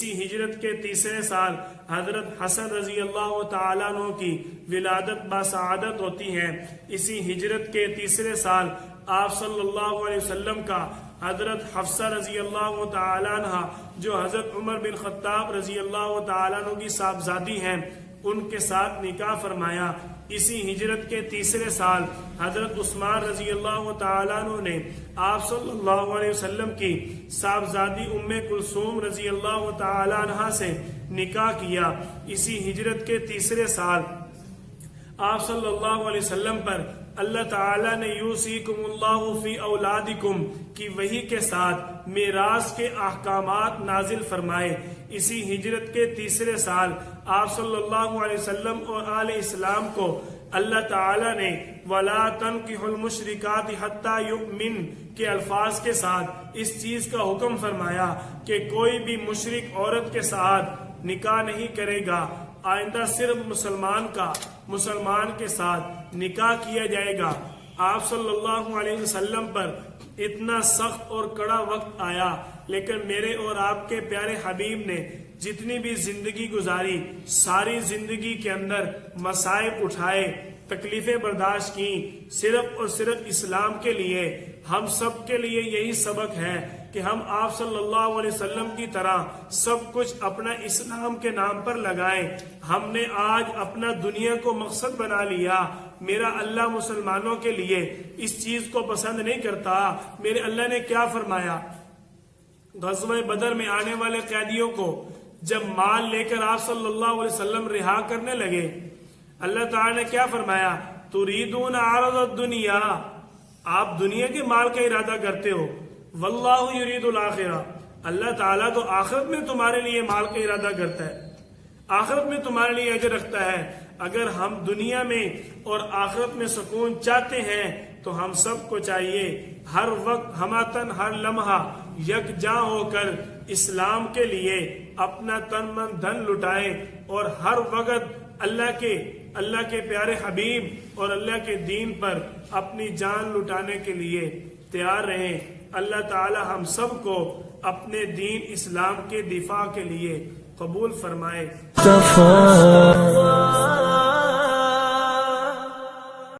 اسی ہجرت کے تیسرے سال حضرت حسن رضی اللہ تعالیٰ عنہ کی ولادت بسعادت ہوتی ہے۔ اسی ہجرت کے تیسرے سال آپ صلی اللہ علیہ وسلم کا حضرت حفصہ رضی اللہ تعالیٰ عنہ جو حضرت عمر بن خطاب رضی اللہ تعالیٰ عنہ کی صاحبزادی ہیں ان کے ساتھ نکاح فرمایا۔ اسی ہجرت کے تیسرے سال حضرت عثمان رضی اللہ تعالیٰ عنہ نے آپ صلی اللہ علیہ وسلم کی صاحبزادی ام کلثوم رضی اللہ تعالیٰ عنہ سے نکاح کیا۔ اسی ہجرت کے تیسرے سال آپ صلی اللہ علیہ وسلم پر اللہ تعالیٰ نے یوصیکم اللہ فی اولادکم کی وحی کے ساتھ میراث کے احکامات نازل فرمائے۔ اسی ہجرت کے تیسرے سال آپ صلی اللہ علیہ وسلم اور آل اسلام کو اللہ تعالیٰ نے وَلَا تَنْكِحُوا الْمُشْرِكَاتِ حَتَّى يُؤْمِنْ کے الفاظ کے ساتھ اس چیز کا حکم فرمایا کہ کوئی بھی مشرک عورت کے ساتھ نکاح نہیں کرے گا، آئندہ صرف مسلمان کے ساتھ نکاح کیا جائے گا۔ آپ صلی اللہ علیہ وسلم پر اتنا سخت اور کڑا وقت آیا، لیکن میرے اور آپ کے پیارے حبیب نے جتنی بھی زندگی گزاری ساری زندگی کے اندر مصائب اٹھائے، تکلیفیں برداشت کی، صرف اور صرف اسلام کے لیے۔ ہم سب کے لیے یہی سبق ہے کہ ہم آپ صلی اللہ علیہ وسلم کی طرح سب کچھ اپنا اسلام کے نام پر لگائیں۔ ہم نے آج اپنا دنیا کو مقصد بنا لیا۔ میرا اللہ مسلمانوں کے لیے اس چیز کو پسند نہیں کرتا۔ میرے اللہ نے کیا فرمایا؟ غزوہ بدر میں آنے والے قیدیوں کو جب مال لے کر آپ صلی اللہ علیہ وسلم رہا کرنے لگے، اللہ تعالی نے کیا فرمایا؟ تریدون عرض الدنیا، آپ دنیا کے مال کا ارادہ کرتے ہو، واللہ یرید الآخرہ، اللہ تعالیٰ تو آخرت میں تمہارے لیے مال کا ارادہ کرتا ہے، آخرت میں تمہارے لیے اجر رکھتا ہے۔ اگر ہم دنیا میں اور آخرت میں سکون چاہتے ہیں تو ہم سب کو چاہیے ہر وقت ہماتن ہر لمحہ یکجاں ہو کر اسلام کے لیے اپنا تن من دھن لٹائے اور ہر وقت اللہ کے پیارے حبیب اور اللہ کے دین پر اپنی جان لٹانے کے لیے تیار رہیں۔ اللہ تعالی ہم سب کو اپنے دین اسلام کے دفاع کے لیے قبول فرمائے۔